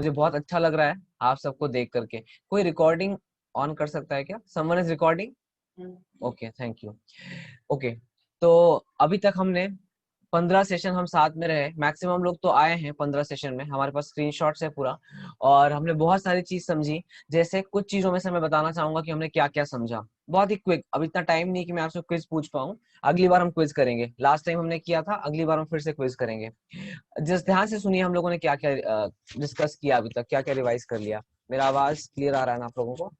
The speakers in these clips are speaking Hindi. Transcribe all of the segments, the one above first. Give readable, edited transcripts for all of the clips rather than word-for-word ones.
मुझे बहुत अच्छा लग रहा है आप सबको देख करके। कोई रिकॉर्डिंग ऑन कर सकता है क्या? Someone is recording? Okay, thank you. Okay, तो अभी तक हमने 15 सेशन हम साथ में रहे, मैक्सिमम लोग तो आए हैं 15 सेशन में, हमारे पास स्क्रीनशॉट्स है पूरा, और हमने बहुत सारी चीज समझी। जैसे कुछ चीजों में से मैं बताना चाहूंगा कि हमने क्या क्या समझा, बहुत ही क्विक। अब इतना टाइम नहीं कि मैं आपसे क्विज पूछ पाऊं, अगली बार हम क्विज करेंगे। लास्ट टाइम हमने किया था, अगली बार हम फिर से क्विज करेंगे। जिस ध्यान से सुनिए हम लोगों ने क्या क्या डिस्कस किया अभी तक, क्या क्या रिवाइज कर लिया। मेरा आवाज क्लियर आ रहा है ना आप लोगों को?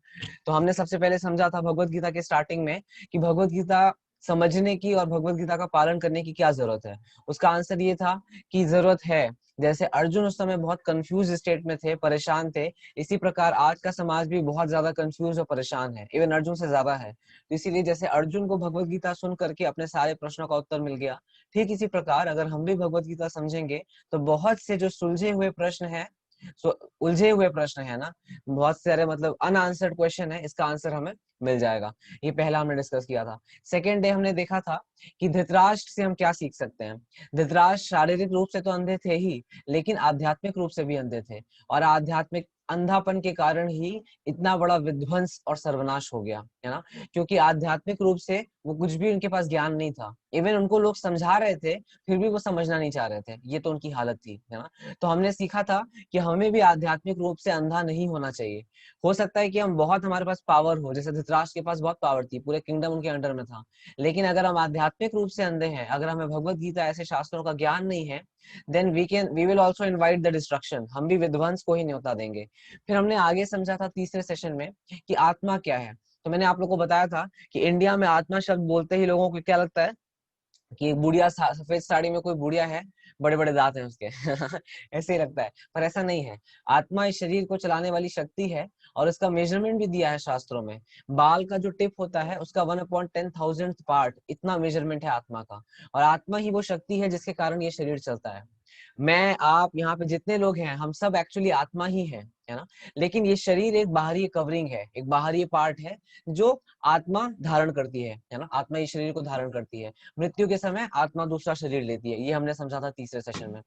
तो हमने सबसे पहले समझा था भगवत गीता के स्टार्टिंग में कि भगवत गीता समझने की और भगवत गीता का पालन करने की क्या जरूरत है। उसका आंसर ये था कि जरूरत है। जैसे अर्जुन उस समय बहुत कंफ्यूज स्टेट में थे, परेशान थे, इसी प्रकार आज का समाज भी बहुत ज्यादा कंफ्यूज और परेशान है, इवन अर्जुन से ज्यादा है। तो इसीलिए जैसे अर्जुन को भगवत गीता सुन करके अपने सारे प्रश्नों का उत्तर मिल गया, ठीक इसी प्रकार अगर हम भी भगवत गीता समझेंगे तो बहुत से जो सुलझे हुए प्रश्न है, उलझे हुए प्रश्न है ना, बहुत सारे मतलब अनआंसर्ड क्वेश्चन है, इसका आंसर हमें मिल जाएगा। ये पहला हमने डिस्कस किया था। सेकेंड डे हमने देखा था कि धृतराष्ट्र से हम क्या सीख सकते हैं। धृतराष्ट्र शारीरिक रूप से तो अंधे थे ही, लेकिन आध्यात्मिक रूप से भी अंधे थे, और आध्यात्मिक अंधापन के कारण ही इतना बड़ा विध्वंस और सर्वनाश हो गया, है ना। क्योंकि आध्यात्मिक रूप से वो कुछ भी उनके पास ज्ञान नहीं था, इवन उनको लोग समझा रहे थे फिर भी वो समझना नहीं चाह रहे थे, ये तो उनकी हालत थी, है ना। तो हमने सीखा था कि हमें भी आध्यात्मिक रूप से अंधा नहीं होना चाहिए। हो सकता है कि हम बहुत, हमारे पास पावर हो, जैसे धृतराष्ट्र के पास बहुत पावर थी, पूरे किंगडम उनके अंडर में था, लेकिन अगर हम आध्यात्मिक रूप से अंधे हैं, अगर हमें भगवत गीता ऐसे शास्त्रों का ज्ञान नहीं है, then we will also invite the destruction, हम भी विध्वंस को ही न्योता देंगे। फिर हमने आगे समझा था तीसरे सेशन में कि आत्मा क्या है। तो मैंने आप लोगों को बताया था कि इंडिया में आत्मा शब्द बोलते ही लोगों को क्या लगता है कि एक बुढ़िया सफेद साड़ी में कोई बुढ़िया है, बड़े बड़े दांत हैं उसके ऐसे ही लगता है, पर ऐसा नहीं है। आत्मा इस शरीर को चलाने वाली शक्ति है, और इसका मेजरमेंट भी दिया है शास्त्रों में। बाल का जो टिप होता है उसका 1/10,000 पार्ट, इतना मेजरमेंट है आत्मा का। और आत्मा ही वो शक्ति है जिसके कारण ये शरीर चलता है। मैं, आप, यहाँ पे जितने लोग हैं, हम सब एक्चुअली आत्मा ही है ना। लेकिन ये शरीर एक बाहरी कवरिंग है, एक बाहरी पार्ट है जो आत्मा धारण करती है ना। आत्मा इस शरीर को धारण करती है, मृत्यु के समय आत्मा दूसरा शरीर लेती है, ये हमने समझा था तीसरे सेशन में।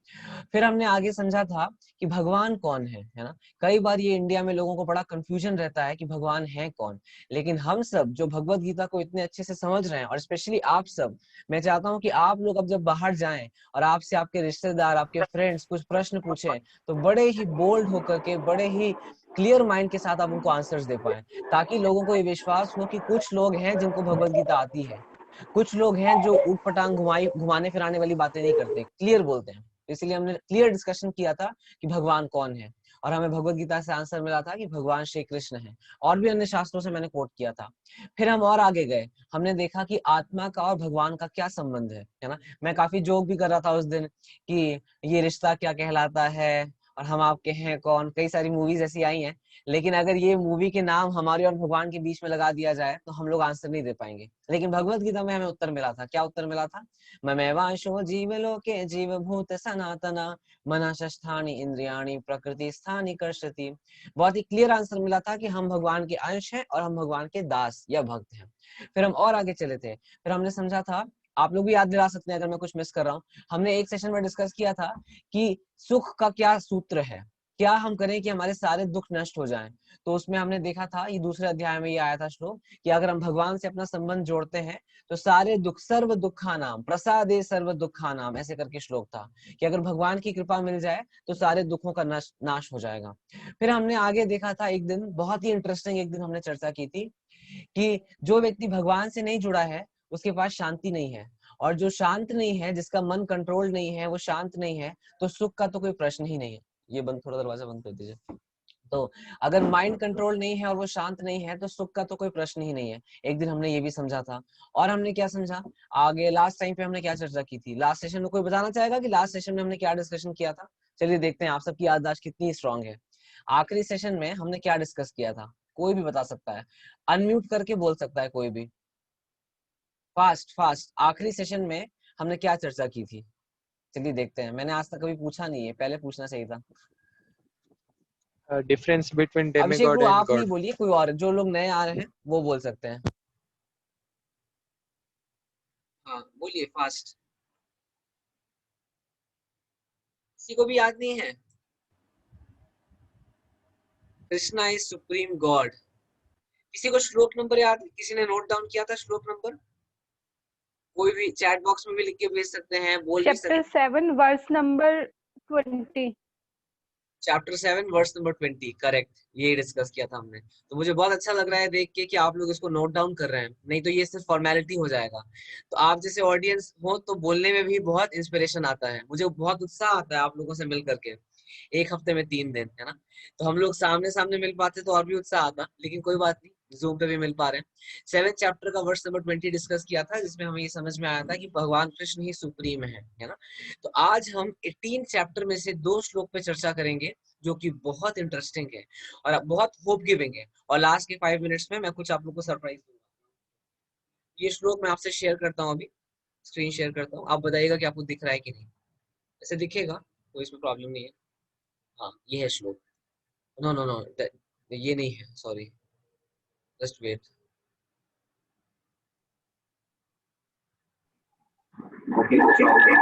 फिर हमने आगे समझा था कि भगवान कौन है ना। कई बार ये इंडिया में लोगों को बड़ा कंफ्यूजन रहता है कि भगवान है कौन। लेकिन हम सब जो भगवत गीता को इतने अच्छे से समझ रहे हैं, और स्पेशली आप सब, मैं चाहता हूँ कि आप लोग अब जब बाहर जाएं और आपसे आपके रिश्तेदार, आपके फ्रेंड्स कुछ प्रश्न पूछें, तो बड़े ही बोल्ड होकर के, बड़े ही क्लियर माइंड के साथ आप उनको आंसर्स दे पाएं, ताकि लोगों को ये विश्वास हो कि कुछ लोग हैं जिनको भगवत गीता आती है, कुछ लोग हैं जो ऊट पटांग घुमाने फिराने वाली बातें नहीं करते, क्लियर बोलते हैं। इसलिए हमने क्लियर डिस्कशन किया था कि भगवान कौन है, और हमें भगवत गीता से आंसर मिला था कि भगवान श्री कृष्ण है, और भी अन्य शास्त्रों से मैंने कोट किया था। फिर हम और आगे गए, हमने देखा कि आत्मा का और भगवान का क्या संबंध है ना। मैं काफी जोक भी कर रहा था उस दिन कि ये रिश्ता क्या कहलाता है, और हम आपके हैं कौन, कई सारी मूवीज ऐसी आई हैं। लेकिन अगर ये मूवी के नाम हमारे और भगवान के बीच में लगा दिया जाए तो हम लोग आंसर नहीं दे पाएंगे। लेकिन भगवत गीता में हमें उत्तर मिला था, क्या उत्तर मिला था? ममेवांशो जीवलोके जीवभूत सनातना मनःषष्ठानि इंद्रियाणि प्रकृति स्थानि कर्षति। बहुत ही क्लियर आंसर मिला था कि हम भगवान के अंश हैं और हम भगवान के दास या भक्त हैं। फिर हम और आगे चले थे, फिर हमने समझा था, आप लोग भी याद दिला सकते हैं अगर मैं कुछ मिस कर रहा हूँ, हमने एक सेशन में डिस्कस किया था कि सुख का क्या सूत्र है, क्या हम करें कि हमारे सारे दुख नष्ट हो जाएं। तो उसमें हमने देखा था, ये दूसरे अध्याय में ये आया था श्लोक, कि अगर हम भगवान से अपना संबंध जोड़ते हैं तो सारे दुख, सर्व दुखा नाम प्रसादे सर्व दुखा नाम, ऐसे करके श्लोक था कि अगर भगवान की कृपा मिल जाए तो सारे दुखों का नाश हो जाएगा। फिर हमने आगे देखा था, एक दिन बहुत ही इंटरेस्टिंग, एक दिन हमने चर्चा की थी कि जो व्यक्ति भगवान से नहीं जुड़ा है उसके पास शांति नहीं है, और जो शांत नहीं है, जिसका मन कंट्रोल नहीं है, वो शांत नहीं है, तो सुख का तो कोई प्रश्न ही नहीं है। ये बंद, थोड़ा दरवाजा बंद कर दीजिए। तो अगर माइंड कंट्रोल नहीं है और वो शांत नहीं है तो सुख का तो कोई प्रश्न ही नहीं है। एक दिन हमने ये भी समझा था। और हमने क्या समझा आगे, लास्ट टाइम पे हमने क्या चर्चा की थी, लास्ट सेशन में कोई बताना चाहेगा कि लास्ट सेशन में हमने क्या डिस्कशन किया था? चलिए देखते हैं आप सबकी याददाश्त कितनी स्ट्रांग है। आखिरी सेशन में हमने क्या डिस्कस किया था, कोई भी बता सकता है, अनम्यूट करके बोल सकता है कोई भी, फास्ट फास्ट। आखिरी सेशन में हमने क्या चर्चा की थी? चलिए देखते हैं, मैंने आज तक कभी पूछा नहीं है, पहले पूछना चाहिए था। Difference between Abhishek demigod bro and आप नहीं गॉड। बोलिए, कोई और, जो लोग नए आ रहे हैं वो बोल सकते हैं। हाँ बोलिए फास्ट, किसी को भी याद नहीं है? Krishna is supreme God. किसी को श्लोक नंबर याद है? किसी ने नोट डाउन किया था श्लोक नंबर? कोई भी चैट बॉक्स में भी लिख के भेज सकते हैं, बोल भी सकते chapter 7 verse number 20। Chapter 7 verse number 20, correct. ये डिस्कस किया था हमने। तो मुझे बहुत अच्छा लग रहा है देख के कि आप लोग इसको नोट डाउन कर रहे हैं, नहीं तो ये सिर्फ फॉर्मेलिटी हो जाएगा। तो आप जैसे ऑडियंस हो तो बोलने में भी बहुत इंस्पिरेशन आता है, मुझे बहुत उत्साह आता है आप लोगों से मिल करके। एक हफ्ते में 3 दिन है ना, तो हम लोग सामने सामने मिल पाते तो और भी उत्साह आता, लेकिन कोई बात नहीं, जूम पे भी मिल पा रहे हैं। 7th चैप्टर का वर्स नंबर 20 डिस्कस किया था, जिसमें हमें ये समझ में आया था कि भगवान कृष्ण ही सुप्रीम है ना। तो आज हम 18 चैप्टर में से 2 श्लोक पे चर्चा करेंगे, जो कि बहुत इंटरेस्टिंग है और बहुत होप गिविंग है। और लास्ट के 5 मिनट्स में मैं कुछ आप लोगों को सरप्राइज दूंगा। ये श्लोक मैं आपसे शेयर करता हूँ, अभी स्क्रीन शेयर करता हूँ, आप बताइएगा कि आपको दिख रहा है कि नहीं। ऐसे दिखेगा, कोई इसमें प्रॉब्लम नहीं है। हाँ, ये है श्लोक। नो नो नो, ये नहीं है, sorry, just wait. Okay okay.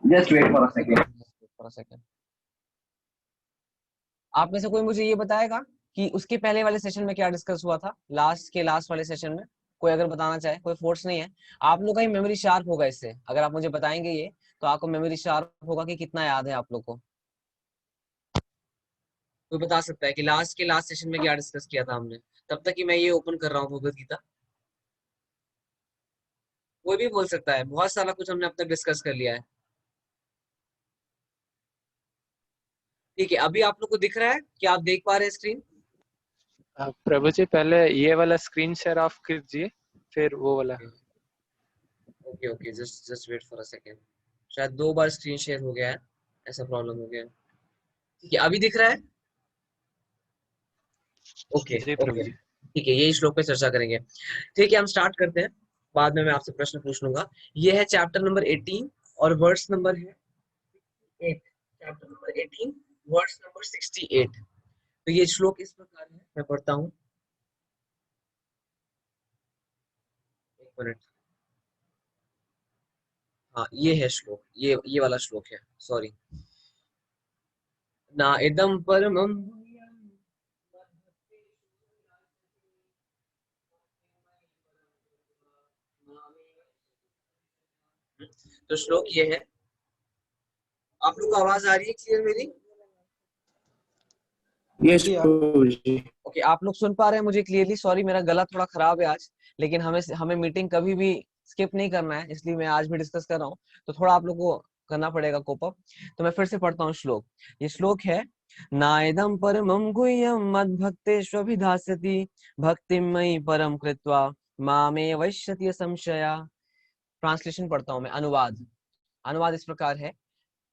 Just wait for a second. आप में से कोई मुझे ये बताएगा कि उसके पहले वाले सेशन में क्या डिस्कस हुआ था, लास्ट वाले सेशन में? कोई अगर बताना चाहे, कोई फोर्स नहीं है। आप लोग का ही मेमोरी शार्प होगा इससे, अगर आप मुझे बताएंगे ये, तो आपको मेमोरी शार्प होगा कि कितना याद है आप लोग को। कोई बता सकता है कि लास्ट सेशन में क्या डिस्कस किया था हमने? तब तक कि मैं ये ओपन कर रहा हूँ भगवत गीता। कोई भी बोल सकता है, बहुत सारा कुछ हमने अब तक डिस्कस कर लिया है। ठीक है, अभी आप लोग को दिख रहा है कि आप देख पा रहे हैं स्क्रीन? प्रभु जी पहले ये वाला स्क्रीन शेयर ऑफ कीजिए, फिर वो वाला। Okay okay, just wait for a second. शायद 2 बार स्क्रीन शेयर हो गया है, ऐसा प्रॉब्लम हो गया है। ठीक है, अभी दिख रहा है? ओके जी प्रभु ओके, जी। ठीक है, यही श्लोक पे चर्चा करेंगे। ठीक है, हम स्टार्ट करते हैं, बाद में मैं आपसे प्रश्न पूछ लूंगा। ये है चैप्टर नंबर 18 और वर्स नंबर है 8। Chapter number 18 verse number 68। तो ये श्लोक इस प्रकार है, मैं पढ़ता हूँ, एक मिनट। हाँ, ये है श्लोक, ये वाला श्लोक है, सॉरी। ना इदम परमम, तो श्लोक ये है। आप लोग को आवाज आ रही है क्लियर मेरी? यस प्रभु जी। ओके, आप लोग सुन पा रहे हैं मुझे क्लियरली? सॉरी, मेरा गला थोड़ा खराब है आज, लेकिन हमें हमें मीटिंग कभी भी स्किप नहीं करना है, इसलिए मैं आज भी डिस्कस कर रहा हूँ। तो थोड़ा आप लोग को करना पड़ेगा कोप अप। तो मैं फिर से पढ़ता हूँ श्लोक। ये श्लोक है, नायदम परमं गुह्यं मद्भक्तेष्वभिधास्यति भक्तिं मयि परम कृत्वा मामे वैश्यति संशया। ट्रांसलेशन पढ़ता हूँ मैं, अनुवाद। अनुवाद इस प्रकार है।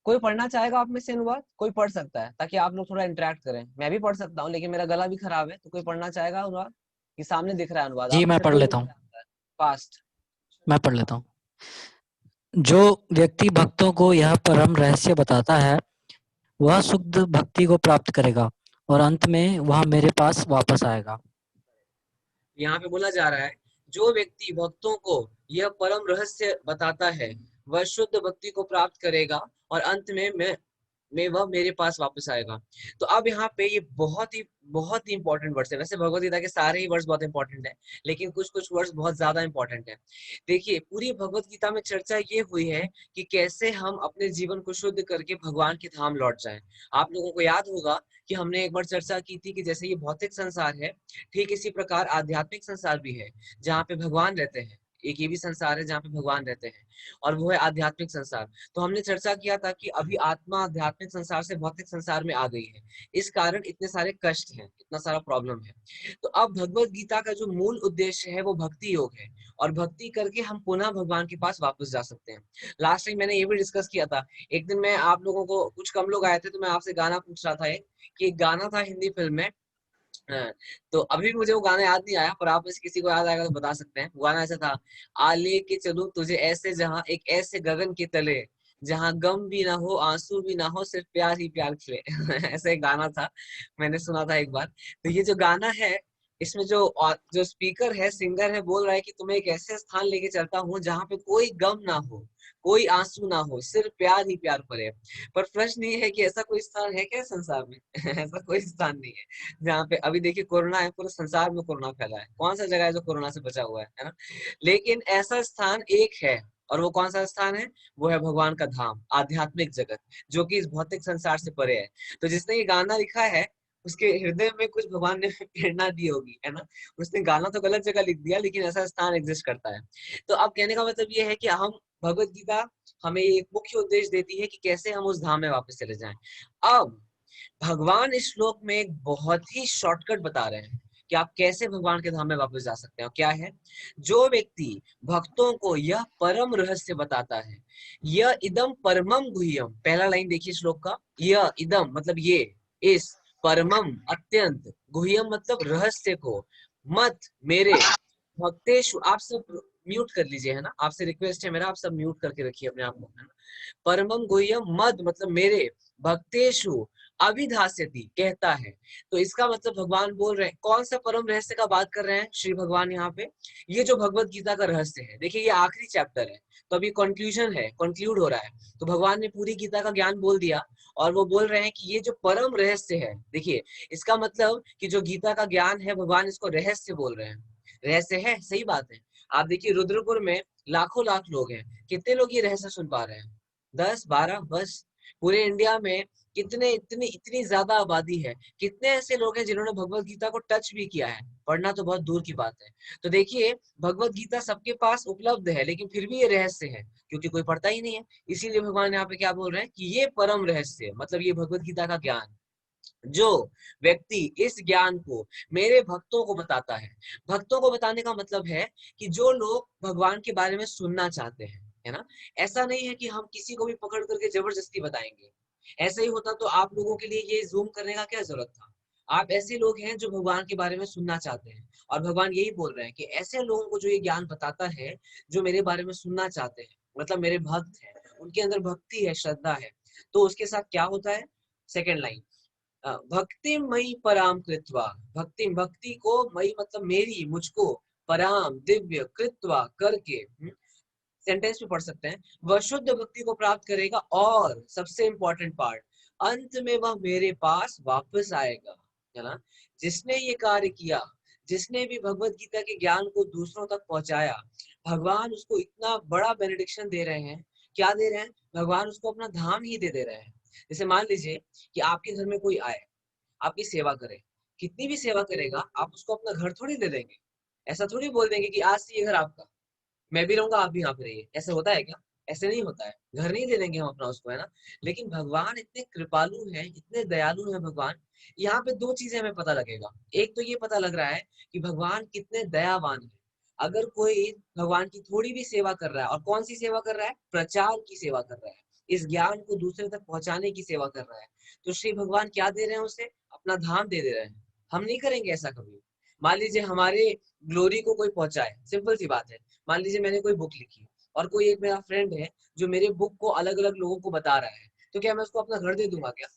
कोई पढ़ना चाहेगा आप में से अनुवाद? कोई पढ़ सकता है, ताकि आप लोग थोड़ा इंटरेक्ट करें। मैं भी पढ़ सकता हूँ, लेकिन मेरा गला भी खराब है, तो कोई पढ़ना चाहेगा अनुवाद? कि सामने दिख रहा है अनुवाद, जी आप में मैं से पढ़ कोई लेता हूँ। नहीं? फास्ट। मैं पढ़ लेता हूँ। जो व्यक्ति भक्तों को यह परम रहस्य बताता है वह शुद्ध भक्ति को प्राप्त करेगा और अंत में वह मेरे पास वापस आएगा। यहाँ पे बोला जा रहा है, जो व्यक्ति भक्तों को यह परम रहस्य बताता है वह शुद्ध भक्ति को प्राप्त करेगा और अंत में वह मेरे पास वापस आएगा। तो अब यहाँ पे ये बहुत ही इंपॉर्टेंट वर्ड्स है। वैसे भगवत गीता के सारे ही वर्ड्स बहुत इंपॉर्टेंट है, लेकिन कुछ कुछ वर्ड्स बहुत ज्यादा इंपॉर्टेंट है। देखिए, पूरी भगवत गीता में चर्चा ये हुई है कि कैसे हम अपने जीवन को शुद्ध करके भगवान के धाम लौट जाएं। आप लोगों को याद होगा कि हमने एक बार चर्चा की थी कि जैसे ये भौतिक संसार है, ठीक इसी प्रकार आध्यात्मिक संसार भी है, जहाँ पे भगवान रहते हैं। एक ये भी संसार है जहाँ पे भगवान रहते हैं, और वो है आध्यात्मिक संसार। तो हमने चर्चा किया था कि अभी आत्मा आध्यात्मिक संसार से भौतिक संसार में आ गई है, इस कारण इतने सारे कष्ट हैं, इतना सारा प्रॉब्लम है। तो अब भगवत गीता का जो मूल उद्देश्य है वो भक्ति योग है, और भक्ति करके हम पुनः भगवान के पास वापस जा सकते हैं। लास्ट टाइम मैंने ये भी डिस्कस किया था। एक दिन मैं आप लोगों को, कुछ कम लोग आए थे, तो मैं आपसे गाना पूछ रहा था कि एक गाना था हिंदी फिल्म में। हाँ, तो अभी भी मुझे वो गाना याद नहीं आया, पर आप में से किसी को याद आएगा तो बता सकते हैं। वो गाना ऐसा था, आ लेके चलूं तुझे ऐसे जहां, एक ऐसे गगन के तले जहां गम भी ना हो आंसू भी ना हो, सिर्फ प्यार ही प्यार खिले। ऐसा एक गाना था, मैंने सुना था एक बार। तो ये जो गाना है इसमें जो स्पीकर है, सिंगर है, बोल रहा है कि तुम्हें एक ऐसे स्थान लेके चलता हूँ जहाँ पे कोई गम ना हो, कोई आंसू ना हो, सिर्फ प्यार ही प्यार पड़े। पर प्रश्न ये है कि ऐसा कोई स्थान है क्या संसार में? ऐसा कोई स्थान नहीं है जहाँ पे, अभी देखिए कोरोना है, पूरे संसार में कोरोना फैला है, कौन सा जगह है जो कोरोना से बचा हुआ है ना? लेकिन ऐसा स्थान एक है, और वो कौन सा स्थान है? वो है भगवान का धाम, आध्यात्मिक जगत, जो कि इस भौतिक संसार से परे है। तो जिसने ये गाना लिखा है उसके हृदय में कुछ भगवान ने प्रेरणा दी होगी, है ना? उसने गाना तो गलत जगह लिख दिया, लेकिन ऐसा स्थान एग्जिस्ट करता है। तो अब कहने का मतलब ये है कि हम, भगवत गीता हमें एक मुख्य उद्देश्य देती है कि कैसे हम उस धाम में वापस चले जाएं। अब भगवान इस श्लोक में एक बहुत ही शॉर्टकट बता रहे हैं कि आप कैसे भगवान के धाम में वापस जा सकते हैं। क्या है? जो व्यक्ति भक्तों को यह परम रहस्य बताता है, यह इदम परमम गुह्यम, पहला लाइन देखिए श्लोक का, यह इदम मतलब ये, इस, परमम अत्यंत, गुह्यम मतलब रहस्य को, मत मेरे, भक्तेषु, आप सब म्यूट कर लीजिए, है ना, आपसे रिक्वेस्ट है मेरा, आप सब म्यूट करके रखिए अपने आप को, है ना? परमम गुह्यम मद मतलब मेरे, भक्तेषु अभिधास्यति कहता है। तो इसका मतलब भगवान बोल रहे हैं, कौन सा परम रहस्य का बात कर रहे हैं श्री भगवान यहाँ पे? ये जो भगवत गीता का रहस्य है, देखिए ये आखिरी चैप्टर है, तो अभी कंक्लूजन है, कंक्लूड हो रहा है। तो भगवान ने पूरी गीता का ज्ञान बोल दिया, और वो बोल रहे हैं कि ये जो परम रहस्य है, देखिए इसका मतलब कि जो गीता का ज्ञान है, भगवान इसको रहस्य बोल रहे हैं। रहस्य है, सही बात है। आप देखिए रुद्रपुर में लाखों लाख लोग हैं, कितने लोग ये रहस्य सुन पा रहे हैं? 10 12 बस। पूरे इंडिया में कितने, इतनी इतनी ज्यादा आबादी है, कितने ऐसे लोग हैं जिन्होंने भगवत गीता को टच भी किया है, पढ़ना तो बहुत दूर की बात है। तो देखिए भगवत गीता सबके पास उपलब्ध है, लेकिन फिर भी ये रहस्य है, क्योंकि कोई पढ़ता ही नहीं है। इसीलिए भगवान यहाँ पे क्या बोल रहे हैं कि ये परम रहस्य, मतलब ये भगवत गीता का ज्ञान, जो व्यक्ति इस ज्ञान को मेरे भक्तों को बताता है। भक्तों को बताने का मतलब है कि जो लोग भगवान के बारे में सुनना चाहते हैं, है ना? ऐसा नहीं है कि हम किसी को भी पकड़ करके जबरदस्ती बताएंगे। ऐसा ही होता तो आप लोगों के लिए ये जूम करने का क्या जरूरत था? आप ऐसे लोग हैं जो भगवान के बारे में सुनना चाहते हैं, और भगवान यही बोल रहे हैं कि ऐसे लोगों को जो ये ज्ञान बताता है, जो मेरे बारे में सुनना चाहते हैं, मतलब मेरे भक्त हैं, उनके अंदर भक्ति है, श्रद्धा है, तो उसके साथ क्या होता है? सेकेंड लाइन, भक्ति मई पराम कृत्वा, भक्ति, भक्ति को, मई मतलब मेरी, मुझको, पराम दिव्य, कृत्वा करके, सेंटेंस में पढ़ सकते हैं, वह शुद्ध भक्ति को प्राप्त करेगा, और सबसे इंपॉर्टेंट पार्ट, अंत में वह मेरे पास वापस आएगा, है ना? जिसने ये कार्य किया, जिसने भी भगवत गीता के ज्ञान को दूसरों तक पहुंचाया, भगवान उसको इतना बड़ा बेनेडिक्शन दे रहे हैं। क्या दे रहे हैं? भगवान उसको अपना धाम ही दे रहे हैं। जैसे मान लीजिए कि आपके घर में कोई आए, आपकी सेवा करे, कितनी भी सेवा करेगा, आप उसको अपना घर थोड़ी दे देंगे। ऐसा थोड़ी बोल देंगे कि आज से ये घर आपका, मैं भी रहूंगा, आप भी यहाँ पे रहिए। ऐसे होता है क्या? ऐसे नहीं होता है। घर नहीं दे देंगे हम अपना उसको, है ना? लेकिन भगवान इतने कृपालु हैं, इतने दयालु हैं भगवान। यहाँ पे दो चीजें हमें पता लगेगा। एक तो ये पता लग रहा है कि भगवान कितने दयावान है। अगर कोई भगवान की थोड़ी भी सेवा कर रहा है, और कौन सी सेवा कर रहा है? प्रचार की सेवा कर रहा है, इस ज्ञान को दूसरे तक पहुंचाने की सेवा कर रहा है, तो श्री भगवान क्या दे रहे हैं उसे? अपना धाम दे रहे हैं। हम नहीं करेंगे ऐसा कभी। मान लीजिए हमारे ग्लोरी को कोई पहुंचाए, सिंपल सी बात है। मान लीजिए मैंने कोई बुक लिखी, और कोई एक मेरा फ्रेंड है जो मेरे बुक को अलग अलग लोगों को बता रहा है, तो क्या मैं उसको अपना घर दे दूंगा क्या?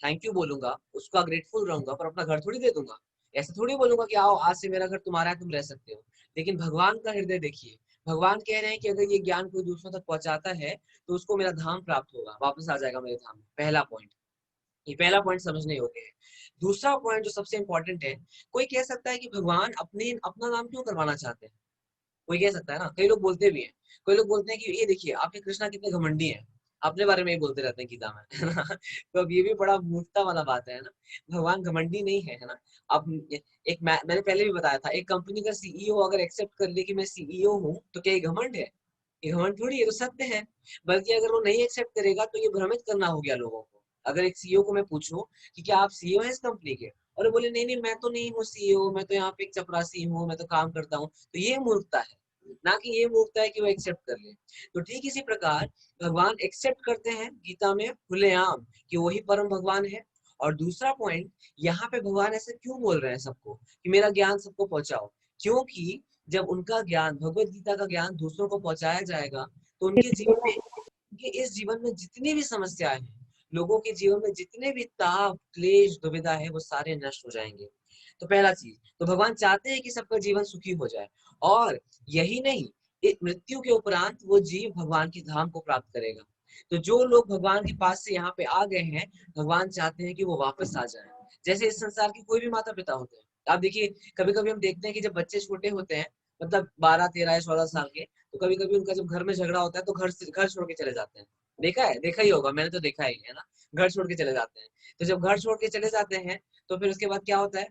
थैंक यू बोलूंगा, उसका ग्रेटफुल रहूंगा, पर अपना घर थोड़ी दे दूंगा। ऐसे थोड़ी बोलूंगा कि आओ आज से मेरा घर तुम्हारा है, तुम रह सकते हो। लेकिन भगवान का हृदय देखिए, भगवान कह रहे हैं कि अगर ये ज्ञान कोई दूसरों तक पहुंचाता है, तो उसको मेरा धाम प्राप्त होगा, वापस आ जाएगा मेरे धाम में। पहला पॉइंट, ये पहला पॉइंट समझने योग्य है। दूसरा पॉइंट जो सबसे इंपॉर्टेंट है, कोई कह सकता है कि भगवान अपना नाम क्यों करवाना चाहते हैं? कोई कह सकता है ना, कई लोग बोलते भी हैं। कोई लोग बोलते हैं कि ये देखिए आपके कृष्णा कितने घमंडी हैं, अपने बारे में ही बोलते रहते हैं गीता में, है ना? तो अब ये भी बड़ा मूर्खता वाला बात है ना? भगवान घमंडी नहीं है ना? अब मैंने पहले भी बताया था, एक कंपनी का सीईओ अगर एक्सेप्ट कर ले कि मैं सीईओ हूँ, तो क्या ये घमंड है? ये घमंड थोड़ी है, तो सत्य है। बल्कि अगर वो नहीं एक्सेप्ट करेगा तो ये भ्रमित करना हो गया लोगों को। अगर एक सीईओ को मैं पूछूं कि क्या आप सीईओ हैं इस कंपनी के, और वो बोले नहीं नहीं मैं तो नहीं हूँ सीईओ, मैं तो यहाँ पे एक चपरासी हूँ, मैं तो काम करता हूँ, तो ये मूर्खता है, ना कि ये मूर्खता है कि वो एक्सेप्ट कर ले। तो ठीक इसी प्रकार भगवान एक्सेप्ट करते हैं गीता में खुलेआम कि वही परम भगवान है। और दूसरा पॉइंट, यहाँ पे भगवान ऐसे क्यों बोल रहे हैं सबको कि मेरा ज्ञान सबको पहुंचाओ? क्योंकि जब उनका ज्ञान, भगवत गीता का ज्ञान दूसरों को पहुंचाया जाएगा, तो उनके जीवन में, उनके इस जीवन में जितनी भी समस्याएं हैं, लोगों के जीवन में जितने भी ताप क्लेश दुविधा है, वो सारे नष्ट हो जाएंगे। तो पहला चीज, तो भगवान चाहते हैं कि सबका जीवन सुखी हो जाए, और यही नहीं, मृत्यु के उपरांत वो जीव भगवान के धाम को प्राप्त करेगा। तो जो लोग भगवान के पास से यहाँ पे आ गए हैं, भगवान चाहते हैं कि वो वापस आ जाए। जैसे इस संसार के कोई भी माता पिता होते हैं, आप देखिए कभी कभी हम देखते हैं कि जब बच्चे छोटे होते हैं, मतलब 12, 13 या 14 साल के, तो कभी कभी उनका जब घर में झगड़ा होता है तो घर छोड़ के चले जाते हैं। देखा ही होगा, मैंने तो देखा ही है ना, घर छोड़ के चले जाते हैं। तो जब घर छोड़ के चले जाते हैं तो फिर उसके बाद क्या होता है,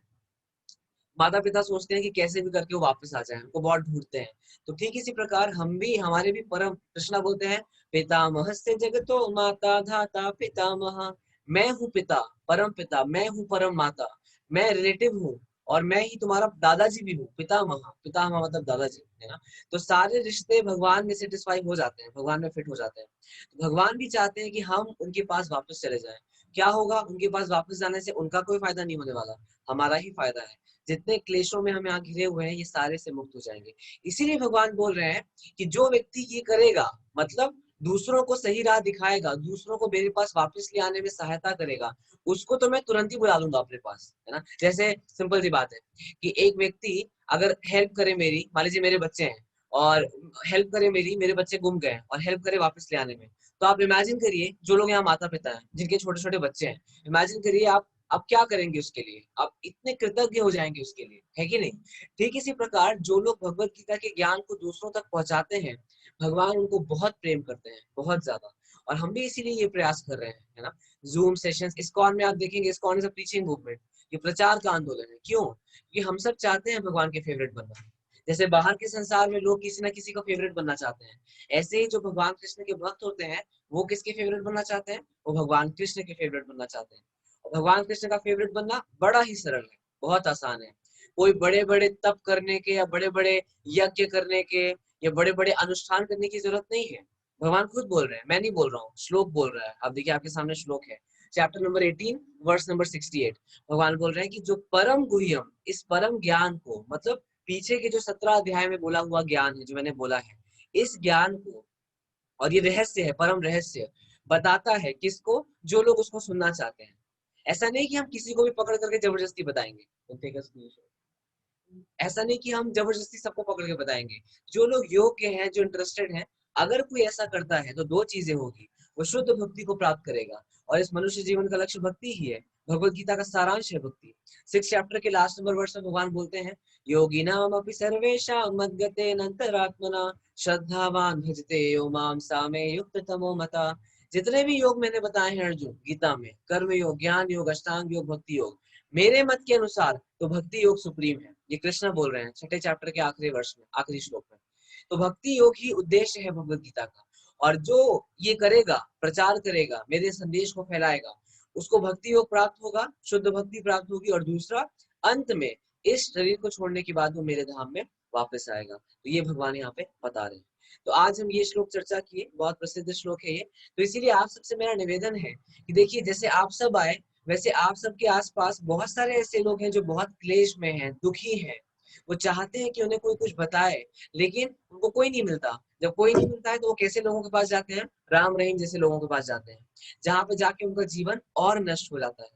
माता पिता सोचते हैं कि कैसे भी करके वो वापस आ जाए, उनको बहुत ढूंढते हैं। तो ठीक इसी प्रकार हमारे भी परम कृष्णा बोलते हैं, पितामहस्य जगतो माता धाता पितामह, मैं हूँ पिता, परम पिता, मैं हूँ परम माता, मैं रिलेटिव हूँ, और मैं ही तुम्हारा दादाजी भी हूँ। पितामह, पितामह मतलब दादाजी, है ना। तो सारे रिश्ते भगवान में सेटिस्फाई हो जाते हैं, भगवान में फिट हो जाते हैं। तो भगवान भी चाहते हैं कि हम उनके पास वापस चले जाएं। क्या होगा, उनके पास वापस जाने से उनका कोई फायदा नहीं होने वाला, हमारा ही फायदा है। जितने क्लेशों में हम यहाँ घिरे हुए हैं, ये सारे से मुक्त हो जाएंगे। इसीलिए भगवान बोल रहे हैं कि जो व्यक्ति ये करेगा, मतलब दूसरों को सही राह दिखाएगा, दूसरों को मेरे पास वापस ले आने में सहायता करेगा, उसको तो मैं तुरंत ही बुला लूंगा अपने पास, है ना। जैसे सिंपल सी बात है कि एक व्यक्ति अगर हेल्प करे मेरी, मान लीजिए मेरे बच्चे हैं और हेल्प करे मेरी, मेरे बच्चे गुम गए और हेल्प करे वापस ले आने में, तो आप इमेजिन करिए जो लोग यहाँ माता पिता हैं जिनके छोटे छोटे बच्चे हैं, इमेजिन करिए आप क्या करेंगे उसके लिए, आप इतने कृतज्ञ हो जाएंगे उसके लिए, है कि नहीं। ठीक इसी प्रकार जो लोग भगवत गीता के ज्ञान को दूसरों तक पहुंचाते हैं, भगवान उनको बहुत प्रेम करते हैं, बहुत ज्यादा। और हम भी इसीलिए ये प्रयास कर रहे हैं, है ना। जूम सेशंस, इस्कॉन में आप देखेंगे, ISKCON is a preaching movement, ये प्रचार का आंदोलन है। क्यों? कि हम सब चाहते हैं भगवान के फेवरेट बनना। जैसे बाहर के संसार में लोग किसी ना किसी का फेवरेट बनना चाहते हैं, ऐसे ही जो भगवान कृष्ण के भक्त होते हैं, वो किसके फेवरेट बनना चाहते हैं? वो भगवान कृष्ण के फेवरेट बनना चाहते हैं। भगवान कृष्ण का फेवरेट बनना बड़ा ही सरल है, बहुत आसान है। कोई बड़े बड़े तप करने के या बड़े बड़े यज्ञ करने के या बड़े बड़े अनुष्ठान करने की जरूरत नहीं है। भगवान खुद बोल रहे हैं, मैं नहीं बोल रहा हूँ, श्लोक बोल रहा है। आप देखिए आपके सामने श्लोक है, चैप्टर नंबर 18 वर्स नंबर 68। भगवान बोल रहे हैं कि जो परम गुह्यम, इस परम ज्ञान को, मतलब पीछे के जो 17 अध्याय में बोला हुआ ज्ञान है, जो मैंने बोला है, इस ज्ञान को, और ये रहस्य है, परम रहस्य, बताता है किसको? जो लोग उसको सुनना चाहते हैं। ऐसा नहीं कि हम किसी को भी पकड़ करके जबरदस्ती बताएंगे, ऐसा नहीं कि हम जबरदस्ती सबको पकड़ के बताएंगे। जो लोग योग्य हैं, जो इंटरेस्टेड हैं, अगर कोई ऐसा करता है तो दो चीजें होगी, वो शुद्ध भक्ति को प्राप्त करेगा, और इस मनुष्य जीवन का लक्ष्य भक्ति ही है। भगवत गीता का सारांश है भक्ति। 6 चैप्टर के लास्ट नंबर वर्ष में भगवान बोलते हैं, योगिनाम अपि सर्वेषां मद्गतेन अंतरात्मना श्रद्धावान भजते यो माम सामे युक्त तमो मता। जितने भी योग मैंने बताए हैं अर्जुन गीता में, कर्म योग, ज्ञान योग, अष्टांग योग, भक्ति योग, मेरे मत के अनुसार तो भक्ति योग सुप्रीम है। ये कृष्ण बोल रहे हैं 6 चैप्टर के आखिरी वर्ष में, आखिरी श्लोक में। तो भक्ति योग ही उद्देश्य है भगवत गीता का। और जो ये करेगा, प्रचार करेगा, मेरे संदेश को फैलाएगा, उसको भक्ति योग प्राप्त होगा, शुद्ध भक्ति प्राप्त होगी, और दूसरा, अंत में इस शरीर को छोड़ने के बाद वो मेरे धाम में वापस आएगा। तो ये भगवान यहाँ पे बता रहे हैं। तो आज हम ये श्लोक चर्चा किए, बहुत प्रसिद्ध श्लोक है ये। तो इसीलिए आप सबसे मेरा निवेदन है कि देखिए, जैसे आप सब आए, वैसे आप सबके आसपास बहुत सारे ऐसे लोग हैं जो बहुत क्लेश में हैं, दुखी हैं। वो चाहते हैं कि उन्हें कोई कुछ बताए, लेकिन उनको कोई नहीं मिलता। जब कोई नहीं मिलता है तो वो कैसे लोगों के पास जाते हैं? राम रहीम जैसे लोगों के पास जाते हैं, जहाँ पे जाके उनका जीवन और नष्ट हो जाता है।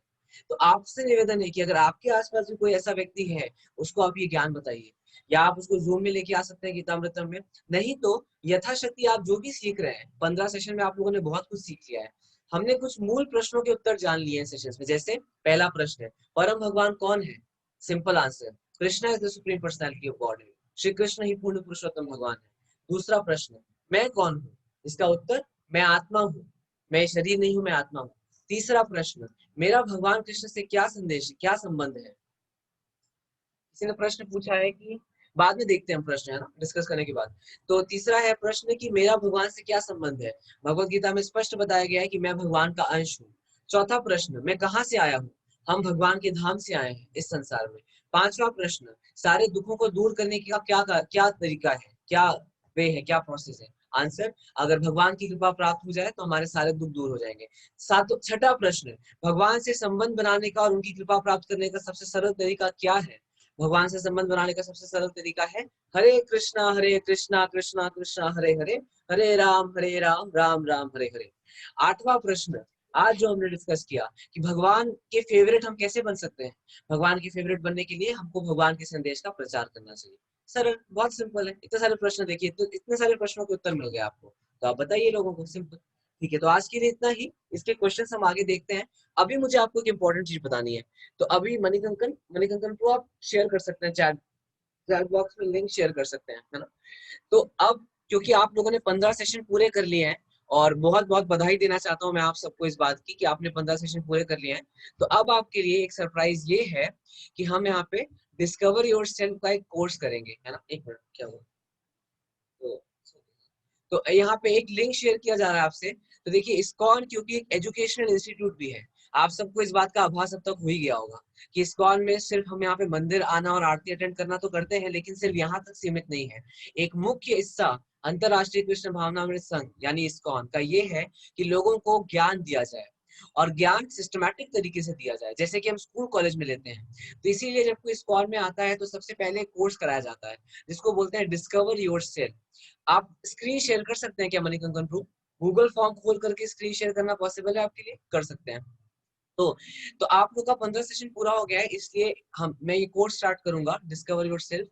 तो आपसे निवेदन है कि अगर आपके आसपास भी कोई ऐसा व्यक्ति है, उसको आप ये ज्ञान बताइए, या आप उसको जूम में लेके आ सकते हैं गीतामृतम में, नहीं तो यथाशक्ति आप जो भी सीख रहे हैं, 15 सेशन में आप लोगों ने बहुत कुछ सीख लिया है। हमने कुछ मूल प्रश्नों के उत्तर जान लिए हैं सेशंस में। जैसे पहला प्रश्न है, परम भगवान कौन है? Simple answer, Krishna is the supreme personality of God. Shri Krishna ही पूर्ण पुरुषोत्तम भगवान है। दूसरा प्रश्न, मैं कौन हूँ? इसका उत्तर, मैं आत्मा हूँ, मैं शरीर नहीं हूँ, मैं आत्मा हूँ। तीसरा प्रश्न, मेरा भगवान कृष्ण से क्या संदेश है, क्या संबंध है? किसी ने प्रश्न पूछा है कि, बाद में देखते हैं हम प्रश्न, है ना, डिस्कस करने के बाद। तो तीसरा है प्रश्न कि मेरा भगवान से क्या संबंध है? भगवत गीता में स्पष्ट बताया गया है कि मैं भगवान का अंश हूँ। चौथा प्रश्न, मैं कहाँ से आया हूँ? हम भगवान के धाम से आए हैं इस संसार में। पांचवा प्रश्न, सारे दुखों को दूर करने का क्या तरीका है, क्या वे है, क्या प्रोसेस है? आंसर, अगर भगवान की कृपा प्राप्त हो जाए तो हमारे सारे दुख दूर हो जाएंगे। छठा प्रश्न, भगवान से संबंध बनाने का और उनकी कृपा प्राप्त करने का सबसे सरल तरीका क्या है? भगवान से संबंध बनाने का सबसे सरल तरीका है हरे कृष्णा कृष्णा कृष्णा हरे हरे, हरे राम राम राम हरे हरे। आठवां प्रश्न, आज जो हमने डिस्कस किया कि भगवान के फेवरेट हम कैसे बन सकते हैं, भगवान के फेवरेट बनने के लिए हमको भगवान के संदेश का प्रचार करना चाहिए। सरल, बहुत सिंपल है। इतने सारे प्रश्न देखिए, तो इतने सारे प्रश्नों के उत्तर मिल गए आपको, तो आप बताइए लोगों को, सिंपल। ठीक है, तो आज के लिए इतना ही। इसके क्वेश्चंस हम आगे देखते हैं। अभी मुझे आपको एक इंपॉर्टेंट चीज बतानी है। तो अभी मणिकंकन को आप शेयर कर सकते हैं, चैट बॉक्स में लिंक शेयर कर सकते हैं, है ना। तो अब क्योंकि आप लोगों ने 15 सेशन पूरे कर लिए हैं, और बहुत बहुत बधाई देना चाहता हूं मैं आप सबको इस बात की कि आपने 15 सेशन पूरे कर लिए हैं। तो अब आपके लिए एक सरप्राइज ये है कि हम यहाँ पे डिस्कवर योरसेल्फ का एक कोर्स करेंगे, है ना। एक मिनट, क्या हुआ? तो यहाँ पे एक लिंक शेयर किया जा रहा है आपसे। तो देखिए, इस्कॉन क्योंकि एक एजुकेशनल इंस्टीट्यूट भी है, आप सबको इस बात का आभास अब तक हो ही गया होगा कि इस्कॉन में सिर्फ हम यहाँ पे मंदिर आना और आरती अटेंड करना तो करते हैं, लेकिन सिर्फ यहाँ तक सीमित नहीं है। एक मुख्य हिस्सा अंतरराष्ट्रीय कृष्ण भावनामृत संघ यानी इस्कॉन का ये है कि लोगों को ज्ञान दिया जाए, और ज्ञान सिस्टमैटिक तरीके से दिया जाए, जैसे कि हम स्कूल कॉलेज में लेते हैं। तो इसीलिए जब कोई इस्कॉन में आता है तो सबसे पहले कोर्स कराया जाता है, जिसको बोलते हैं डिस्कवर योरसेल्फ। आप स्क्रीन शेयर कर सकते हैं क्या मणिकंकन प्रूफ? गूगल फॉर्म खोल करके स्क्रीन शेयर करना पॉसिबल है आपके लिए? कर सकते हैं। तो आप लोग का 15 सेशन पूरा हो गया है, इसलिए मैं ये कोर्स स्टार्ट करूंगा, डिस्कवर योरसेल्फ।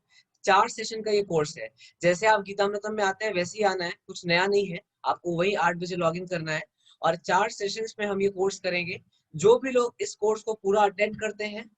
4 सेशन का ये कोर्स है। जैसे आप गीतामृतम में आते हैं वैसे ही आना है, कुछ नया नहीं है। आपको वही 8 बजे लॉग इन करना है, और 4 सेशंस में हम ये कोर्स करेंगे। जो भी लोग इस कोर्स को पूरा अटेंड करते हैं,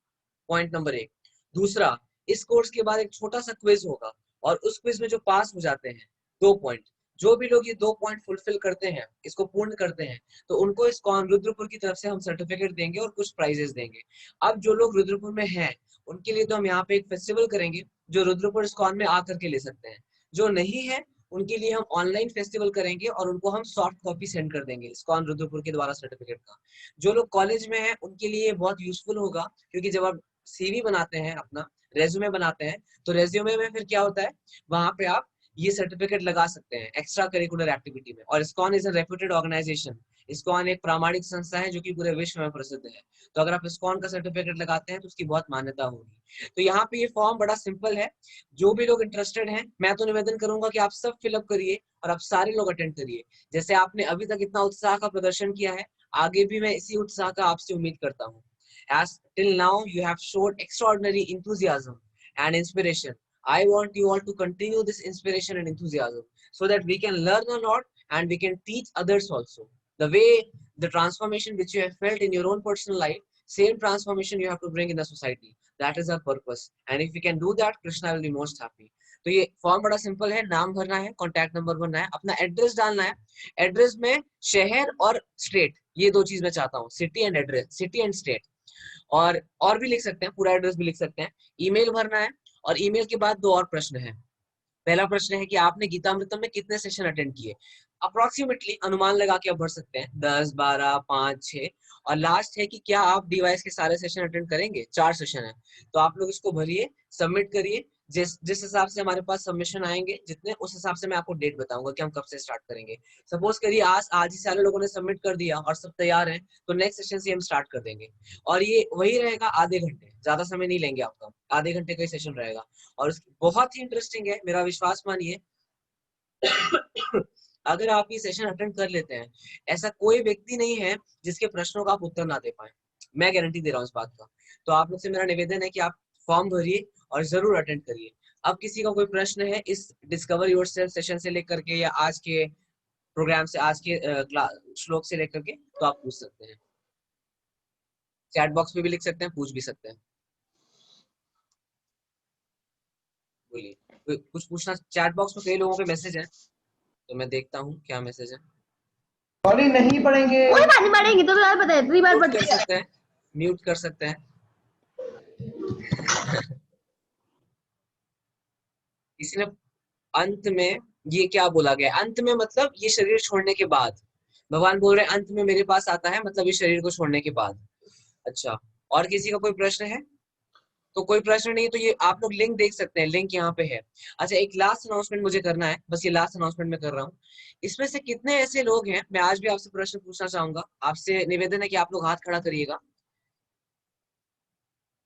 पॉइंट नंबर 1। दूसरा, इस कोर्स के बाद एक छोटा सा क्विज होगा, और उस क्विज में जो पास हो जाते हैं 2 पॉइंट, जो भी लोग ये 2 पॉइंट फुलफिल करते हैं, इसको पूर्ण करते हैं, तो उनको इस रुद्रपुर की तरफ से हम सर्टिफिकेट देंगे और कुछ प्राइजेस देंगे। अब जो लोग रुद्रपुर में हैं, उनके लिए तो हम यहाँ पे एक फेस्टिवल करेंगे, जो रुद्रपुर इस्कॉन में आकर के ले सकते हैं। जो नहीं है, उनके लिए हम ऑनलाइन फेस्टिवल करेंगे, और उनको हम सॉफ्ट कॉपी सेंड कर देंगे इस्कॉन रुद्रपुर के द्वारा सर्टिफिकेट का। जो लोग कॉलेज में हैं, उनके लिए बहुत यूजफुल होगा, क्योंकि जब आप सीवी बनाते हैं, अपना रेज्यूमे बनाते हैं, तो रेज्यूमे में फिर क्या होता है, वहां पे आप ये सर्टिफिकेट लगा सकते हैं एक्स्ट्रा करिकुलर एक्टिविटी में। और ISKCON is a reputed organisation. ISKCON एक प्रामाणिक संस्था है जो कि पूरे विश्व में प्रसिद्ध है। तो अगर आप इस्कॉन का सर्टिफिकेट लगाते हैं तो उसकी बहुत मान्यता होगी। तो यहाँ पे ये फॉर्म बड़ा सिंपल है। जो भी लोग इंटरेस्टेड हैं, मैं तो निवेदन करूंगा कि आप सब फिलअप करिए और आप सारे लोग अटेंड करिए। जैसे आपने अभी तक इतना उत्साह का प्रदर्शन किया है, आगे भी मैं इसी उत्साह का आपसे उम्मीद करता हूँ। As till now you have showed extraordinary enthusiasm and inspiration. I want you all to continue this inspiration and enthusiasm so that we can learn a lot and we can teach others also. The way, the transformation which you have felt in your own personal life, same transformation you have to bring in the society. That is our purpose. And if we can do that, Krishna will be most happy. तो ये फॉर्म बड़ा सिंपल है, नाम भरना है, कॉन्टैक्ट नंबर भरना है, अपना एड्रेस डालना है। एड्रेस में शहर और स्टेट, ये 2 चीज मैं चाहता हूँ, city and address, city and state. और भी लिख सकते हैं, पूरा एड्रेस भी लिख सकते हैं। ईमेल भरना है, और ईमेल के बाद 2 और प्रश्न है। पहला प्रश्न है कि आपने गीतामृतम में कितने सेशन अटेंड किए, अप्रोक्सीमेटली अनुमान लगा के आप भर सकते हैं, 10, 12, 5, 6। और लास्ट है कि क्या आप डिवाइस के सारे सेशन अटेंड करेंगे। 4 सेशन है, तो आप लोग इसको भरिए, सबमिट करिए। जिस हिसाब से हमारे पास सबमिशन आएंगे जितने, उस हिसाब से मैं आपको डेट बताऊंगा कि हम कब से स्टार्ट करेंगे। सपोज करिए आज ही सारे लोगों ने सबमिट कर दिया और सब तैयार हैं, तो नेक्स्ट सेशन से हम स्टार्ट कर देंगे। और ये वही रहेगा, आधे घंटे, ज्यादा समय नहीं लेंगे आपका, आधे घंटे का सेशन रहेगा। और बहुत ही इंटरेस्टिंग है, मेरा विश्वास मानिए। अगर आप ये सेशन अटेंड कर लेते हैं, ऐसा कोई व्यक्ति नहीं है जिसके प्रश्नों का आप उत्तर ना दे पाए, मैं गारंटी दे रहा हूँ इस बात का। तो आप लोग से मेरा निवेदन है कि आप फॉर्म भरिए और जरूर अटेंड करिए। अब किसी का कोई प्रश्न है इस डिस्कवर योरसेल्फ सेशन से लेकर के, या आज के प्रोग्राम से, आज के श्लोक से लेकर के, तो आप पूछ सकते हैं। चैट बॉक्स में भी लिख सकते हैं, पूछ भी सकते हैं। बोलिए, कुछ पूछना? चैट बॉक्स में कई लोगों के मैसेज हैं, तो मैं देखता हूँ क्या मैसेज है। सॉरी, नहीं पढ़ेंगे। कोई बात नहीं, पढ़ेंगे तो यार पता है, इतनी बार म्यूट पढ़ कर सकते हैं, म्यूट कर सकते हैं। किसी ने अंत में ये क्या बोला गया, अंत में मतलब ये शरीर छोड़ने के बाद, भगवान बोल रहे हैं अंत में मेरे पास आता है, मतलब इस शरीर को छोड़ने के बाद। अच्छा, और किसी का कोई प्रश्न है? तो कोई प्रश्न नहीं, तो ये आप लोग लिंक देख सकते हैं, लिंक यहाँ पे है। अच्छा, एक लास्ट अनाउंसमेंट मुझे करना है, बस ये लास्ट अनाउंसमेंट मैं कर रहा हूँ। इसमें से कितने ऐसे लोग हैं, मैं आज भी आपसे प्रश्न पूछना चाहूंगा, आपसे निवेदन है कि आप लोग हाथ खड़ा करिएगा।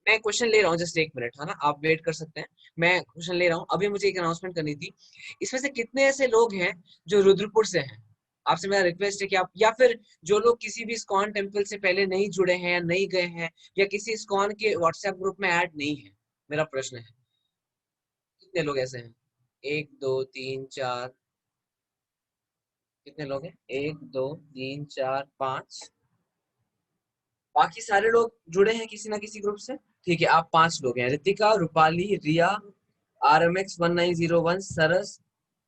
मैं क्वेश्चन ले रहा हूँ, जस्ट 1 मिनट, है ना, आप वेट कर सकते हैं। मैं क्वेश्चन ले रहा हूँ, अभी मुझे एक अनाउंसमेंट करनी थी। इसमें से कितने ऐसे लोग हैं जो रुद्रपुर से हैं? आपसे मेरा रिक्वेस्ट है कि आप, या फिर जो लोग किसी भी इस्कॉन टेम्पल से पहले नहीं जुड़े हैं, नहीं गए हैं, या किसी इस्कॉन के व्हाट्सएप ग्रुप में ऐड नहीं है, मेरा प्रश्न है कितने लोग ऐसे हैं? 1 2 3 4, कितने लोग हैं? 1 2 3 4 5, बाकी सारे लोग जुड़े हैं किसी ना किसी ग्रुप से। ठीक है, आप 5 लोग हैं, रितिका, रूपाली, रिया, RMX 1901, सरस,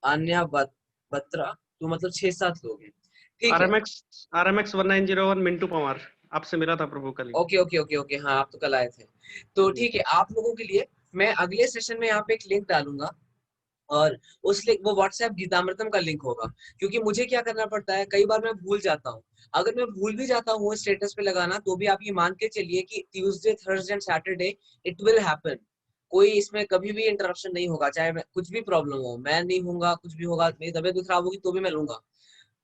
आन्या, बत्रा, तो मतलब 6-7 लोग हैं। ठीक है, RMX 1901 मिंटू पवार, आपसे मिला था प्रभु कल ही। ओके ओके ओके ओके, हाँ आप तो कल आए थे। तो ठीक है, आप लोगों के लिए मैं अगले सेशन में यहाँ पे एक लिंक डालूंगा, और उस लिंक, वो व्हाट्सएप गीतामृतम का लिंक होगा, क्योंकि मुझे क्या करना पड़ता है, कई बार मैं भूल जाता हूँ। अगर मैं भूल भी जाता हूँ स्टेटस पे लगाना, तो भी आप ये मान के चलिए कि Tuesday, Thursday and Saturday it will happen. कोई इसमें कभी भी इंटरप्शन नहीं होगा, चाहे मैं कुछ भी प्रॉब्लम हो, मैं नहीं होऊंगा, कुछ भी होगा, मेरी तबीयत भी खराब होगी तो भी मैं लूंगा,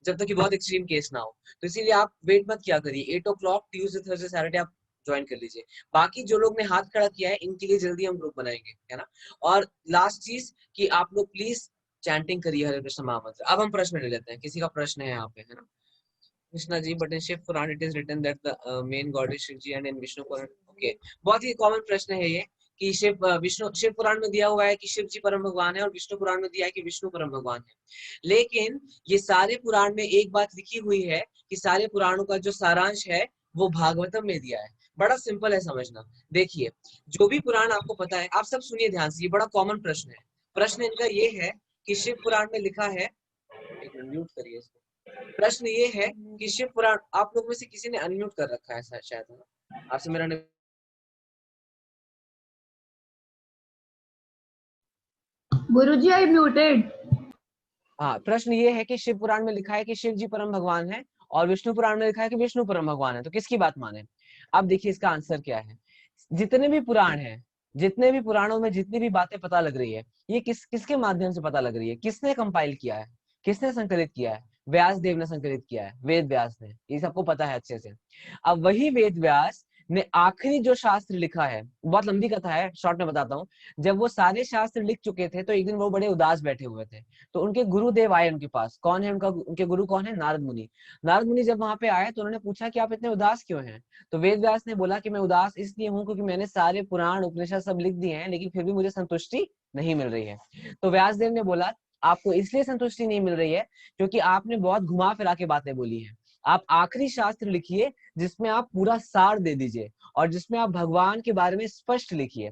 जब तक कि बहुत एक्सट्रीम केस ना हो। तो इसीलिए आप वेट मत किया करिए, 8 o'clock ट्यूसडे, थर्सडे, सैटरडे आप ज्वाइन कर लीजिए। बाकी जो लोग ने हाथ खड़ा किया है, इनके लिए जल्दी हम ग्रुप बनाएंगे, है ना। और लास्ट चीज कि आप लोग प्लीज चैंटिंग करिए हरे कृष्ण महामंत्र। अब हम प्रश्न ले लेते हैं, किसी का प्रश्न है यहाँ पे, है ना। Krishna ji, but in Shiva Purana it is written that the main God is Shiva ji, and in Vishnu Purana, okay, बहुत ही कॉमन प्रश्न है ये कि शिव पुराण में दिया हुआ है कि शिव जी परम भगवान है, और विष्णु पुराण में दिया है कि विष्णु परम भगवान है। लेकिन ये सारे पुराण में एक बात लिखी हुई है कि सारे पुराणों का जो सारांश है वो भागवतम में दिया है। बड़ा सिंपल है समझना। देखिए, जो भी पुराण आपको पता है, आप सब सुनिए ध्यान से, ये बड़ा कॉमन प्रश्न है। प्रश्न इनका ये है कि शिव पुराण में लिखा है, एक मिनट म्यूट करिए इसको। प्रश्न ये है कि शिव पुराण, आप लोग में से किसी ने अनम्यूट कर रखा है शायद, है ना। आपसे मेरा Guruji, I muted. हाँ, प्रश्न ये है कि शिव पुराण में लिखा है कि शिव जी परम भगवान है, और विष्णु पुराण में लिखा है कि विष्णु परम भगवान है, तो किसकी बात माने। अब देखिए इसका आंसर क्या है। जितने भी पुराण हैं, जितने भी पुराणों में जितनी भी बातें पता लग रही है, ये किसके माध्यम से पता लग रही है, किसने कंपाइल किया है, किसने संकलित किया है? व्यास देव ने संकलित किया है, वेद व्यास ने, ये सबको पता है अच्छे से। अब वही वेद व्यास ने आखिरी जो शास्त्र लिखा है, बहुत लंबी कथा है, शॉर्ट में बताता हूँ। जब वो सारे शास्त्र लिख चुके थे, तो एक दिन वो बड़े उदास बैठे हुए थे, तो उनके गुरुदेव आए उनके पास। कौन है उनके गुरु कौन है? नारद मुनि। नारद मुनि जब वहां पे आए तो उन्होंने पूछा कि आप इतने उदास क्यों हैं? तो वेद व्यास ने बोला कि मैं उदास इसलिए हूँ क्योंकि मैंने सारे पुराण उपनिषद सब लिख दिए हैं, लेकिन फिर भी मुझे संतुष्टि नहीं मिल रही है। तो व्यासदेव ने बोला आपको इसलिए संतुष्टि नहीं मिल रही है क्योंकि आपने बहुत घुमा फिरा के बातें बोली हैं। आप आखिरी शास्त्र लिखिए जिसमें आप पूरा सार दे दीजिए, और जिसमें आप भगवान के बारे में स्पष्ट लिखिए।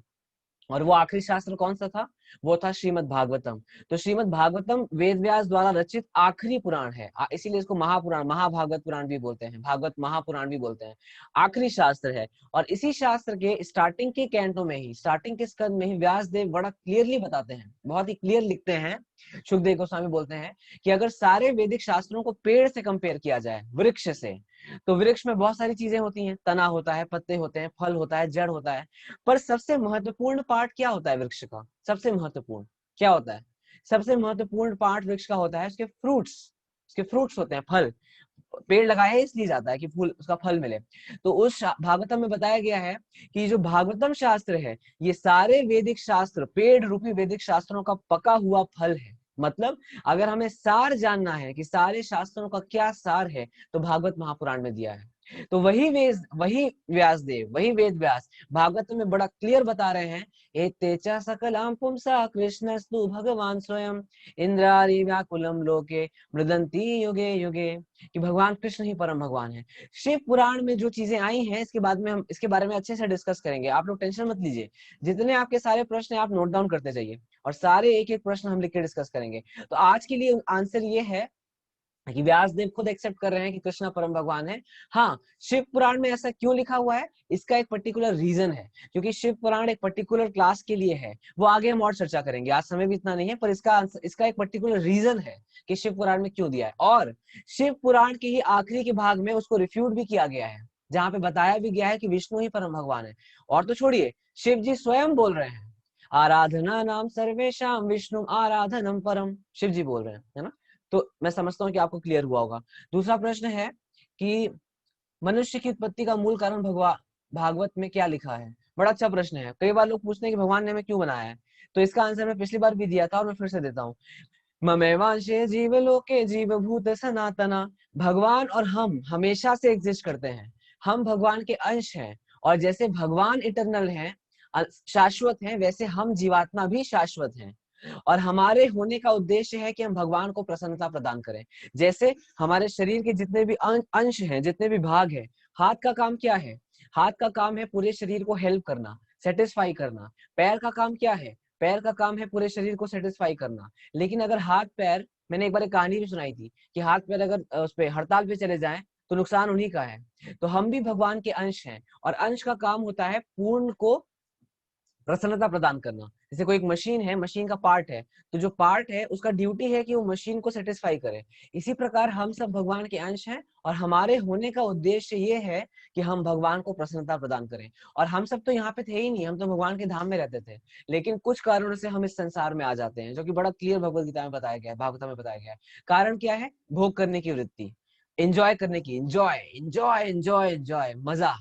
और वो आखिरी शास्त्र कौन सा था? वो था श्रीमद् भागवतम। तो श्रीमद् भागवतम वेद व्यास द्वारा रचित आखिरी पुराण है, इसीलिए इसको महापुराण, महाभागवत पुराण भी बोलते हैं, भागवत महापुराण भी बोलते हैं। आखिरी शास्त्र है, और इसी शास्त्र के स्टार्टिंग के कैंटो में ही, स्टार्टिंग के स्कंद में ही व्यास देव बड़ा क्लियरली बताते हैं, बहुत ही क्लियर लिखते हैं। सुखदेव गोस्वामी बोलते हैं कि अगर सारे वैदिक शास्त्रों को पेड़ से कंपेयर किया जाए, वृक्ष से, तो वृक्ष में बहुत सारी चीजें होती हैं, तना होता है, पत्ते होते हैं, फल होता है, जड़ होता है, पर सबसे महत्वपूर्ण पार्ट क्या होता है वृक्ष का? सबसे महत्वपूर्ण क्या होता है? सबसे महत्वपूर्ण पार्ट वृक्ष का होता है उसके फ्रूट्स। उसके फ्रूट्स होते हैं, फल। पेड़ लगाया इसलिए जाता है कि फूल, उसका फल मिले। तो उस भागवतम में बताया गया है कि जो भागवतम शास्त्र है, ये सारे वैदिक शास्त्र, पेड़ रूपी वैदिक शास्त्रों का पका हुआ फल है। मतलब अगर हमें सार जानना है कि सारे शास्त्रों का क्या सार है, तो भागवत महापुराण में दिया है। तो वही व्यासदेव, वही वेद व्यास भागवत में बड़ा क्लियर बता रहे हैं, एतेचा सकलाम पुंसा कृष्णस्तु भगवान स्वयं इंद्रारि व्याकुलम लोके मृदंती युगे युगे, कि भगवान कृष्ण ही परम भगवान है। शिव पुराण में जो चीजें आई हैं, इसके बाद में हम इसके बारे में अच्छे से डिस्कस करेंगे, आप लोग टेंशन मत लीजिए। जितने आपके सारे प्रश्न हैं आप नोट डाउन करते जाइए, और सारे एक एक प्रश्न हम लिख के डिस्कस करेंगे। तो आज के लिए आंसर ये है कि व्यासदेव खुद एक्सेप्ट कर रहे हैं कि कृष्ण परम भगवान है। हाँ, शिव पुराण में ऐसा क्यों लिखा हुआ है, इसका एक पर्टिकुलर रीजन है, क्योंकि शिव पुराण एक पर्टिकुलर क्लास के लिए है। वो आगे हम और चर्चा करेंगे, आज समय भी इतना नहीं है, पर इसका एक पर्टिकुलर रीजन है कि शिव पुराण में क्यों दिया है। और शिव पुराण के ही आखिरी के भाग में उसको रिफ्यूट भी किया गया है, जहाँ पे बताया भी गया है कि विष्णु ही परम भगवान है। और तो छोड़िए, शिव जी स्वयं बोल रहे हैं, आराधना नाम सर्वेशाम विष्णु आराधनम परम, शिव जी बोल रहे हैं, है ना। तो मैं समझता हूँ कि आपको क्लियर हुआ होगा। दूसरा प्रश्न है कि मनुष्य की उत्पत्ति का मूल कारण भागवत में क्या लिखा है? बड़ा अच्छा प्रश्न है। कई बार लोग पूछते हैं कि भगवान ने हमें क्यों बनाया है, तो इसका आंसर मैं पिछली बार भी दिया था और मैं फिर से देता हूँ। ममेवांशे जीवलोके जीवभूत सनातना। भगवान और हम हमेशा से एग्जिस्ट करते हैं, हम भगवान के अंश हैं, और जैसे भगवान इटरनल हैं, शाश्वत हैं, वैसे हम जीवात्मा भी शाश्वत हैं। और हमारे होने का उद्देश्य है कि हम भगवान को प्रसन्नता प्रदान करें। जैसे हमारे शरीर के जितने भी अंश हैं, जितने भी भाग हैं, हाथ का काम क्या है? हाथ का काम है पूरे शरीर को हेल्प करना, सेटिस्फाई करना। पैर का काम क्या है? पैर का काम है पूरे शरीर को सेटिस्फाई करना। लेकिन अगर हाथ पैर, मैंने एक बार एक कहानी भी सुनाई थी कि हाथ पैर अगर उस पे हड़ताल पे चले जाएं तो नुकसान उन्हीं का है। तो हम भी भगवान के अंश हैं, और अंश का काम होता है पूर्ण को प्रसन्नता प्रदान करना। जैसे कोई एक मशीन है, मशीन का पार्ट है, तो जो पार्ट है उसका ड्यूटी है कि वो मशीन को सेटिस्फाई करे। इसी प्रकार हम सब भगवान के अंश हैं, और हमारे होने का उद्देश्य ये है कि हम भगवान को प्रसन्नता प्रदान करें। और हम सब तो यहाँ पे थे ही नहीं, हम तो भगवान के धाम में रहते थे, लेकिन कुछ कारणों से हम इस संसार में आ जाते हैं, जो कि बड़ा क्लियर भगवत गीता में बताया गया है, भागवत में बताया गया है। कारण क्या है? भोग करने की वृत्ति, एंजॉय करने की, एंजॉय एंजॉय एंजॉय एंजॉय, मजा।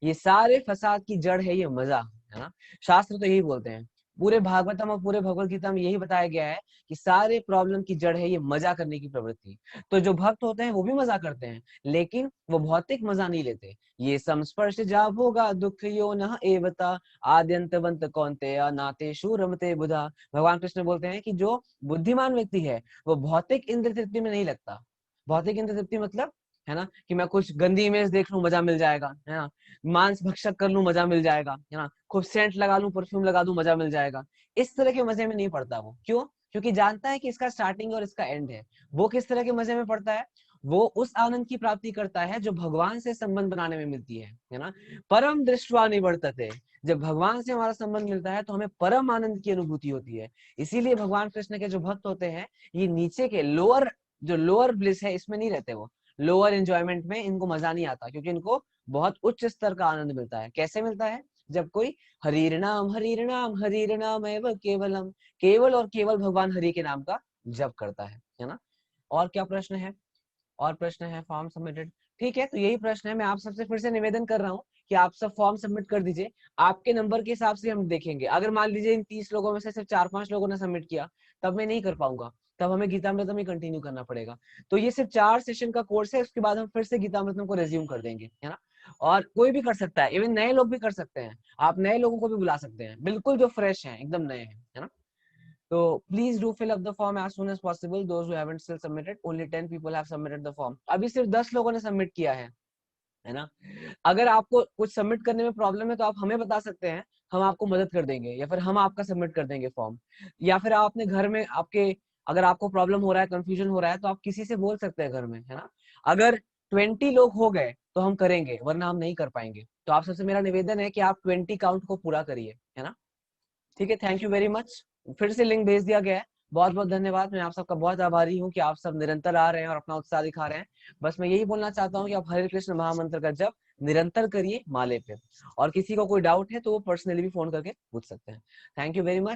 ये सारे फसाद की जड़ है ये मजा, है ना। शास्त्र तो यही बोलते हैं, पूरे भागवतम और पूरे भगवत गीता में यही बताया गया है कि सारे प्रॉब्लम की जड़ है ये मजा करने की प्रवृत्ति। तो जो भक्त होते हैं वो भी मजा करते हैं, लेकिन वो भौतिक मजा नहीं लेते। ये संस्पर्श जा भोगा दुख यो न एवता आद्यंतवंत कौन्तेय नातेषु रमते बुधा। भगवान कृष्ण बोलते हैं कि जो बुद्धिमान व्यक्ति है वो भौतिक इंद्र तृप्ति में नहीं लगता। भौतिक इंद्र तृप्ति मतलब, है ना, कि मैं कुछ गंदी इमेज देख लूं मजा मिल जाएगा, है ना, मांस भक्षक कर लूं मजा मिल जाएगा, है ना, खूब सेंट लगा लूं, परफ्यूम लगा दूं, मजा मिल जाएगा। इस तरह के मजे में नहीं पड़ता वो। क्यों? क्योंकि जानता है कि इसका स्टार्टिंग और इसका एंड है। वो किस तरह के मजे में पड़ता है? वो उस आनंद की प्राप्ति करता है जो भगवान से संबंध बनाने में मिलती है ना। परम दृष्टवा निवर्तते। जब भगवान से हमारा संबंध मिलता है तो हमें परम आनंद की अनुभूति होती है। इसीलिए भगवान कृष्ण के जो भक्त होते हैं, ये नीचे के लोअर ब्लिस है इसमें नहीं रहते। वो लोअर एंजॉयमेंट में इनको मजा नहीं आता, क्योंकि इनको बहुत उच्च स्तर का आनंद मिलता है। कैसे मिलता है? जब कोई हरिर नाम एव केवलम, केवल और केवल भगवान हरि के नाम का जप करता है ना। और क्या प्रश्न है? और प्रश्न है? फॉर्म सबमिटेड, ठीक है। तो यही प्रश्न है। मैं आप सबसे फिर से निवेदन कर रहा हूँ कि आप सब फॉर्म सबमिट कर दीजिए। आपके नंबर के हिसाब से हम देखेंगे। अगर मान लीजिए इन 30 लोगों में से सिर्फ 4-5 लोगों ने सबमिट किया, तब मैं नहीं कर पाऊंगा, तब हमें गीतामृतम ही कंटिन्यू करना पड़ेगा। तो ये सिर्फ 4 सेशन का कोर्स है, उसके बाद हम फिर से गीतामृतम को रिज्यूम कर देंगे, है ना। और कोई भी कर सकता है, इवन नए लोग भी कर सकते हैं। आप नए लोगों को भी बुला सकते हैं, बिल्कुल जो फ्रेश हैं, एकदम नए हैं, है ना। तो please do fill up the form as soon as possible. Those who haven't still submitted, only 10 people have submitted the form. अभी सिर्फ 10 लोगों ने सबमिट किया है ना। अगर आपको कुछ सबमिट करने में प्रॉब्लम है तो आप हमें बता सकते हैं, हम आपको मदद कर देंगे, या फिर हम आपका सबमिट कर देंगे फॉर्म। या फिर आप अपने घर में अगर आपको प्रॉब्लम हो रहा है, कंफ्यूजन हो रहा है, तो आप किसी से बोल सकते हैं घर में, है ना। अगर 20 लोग हो गए तो हम करेंगे, वरना हम नहीं कर पाएंगे। तो आप सबसे मेरा निवेदन है कि आप 20 काउंट को पूरा करिए, है ना। ठीक है, थैंक यू वेरी मच। फिर से लिंक भेज दिया गया है। बहुत बहुत धन्यवाद। मैं आप सबका बहुत आभारी हूँ कि आप सब निरंतर आ रहे हैं और अपना उत्साह दिखा रहे हैं। बस मैं यही बोलना चाहता हूँ कि आप हरे कृष्ण महामंत्र का जप निरंतर करिए माले पे। और किसी को कोई डाउट है तो वो पर्सनली भी फोन करके पूछ सकते हैं। Thank you very much.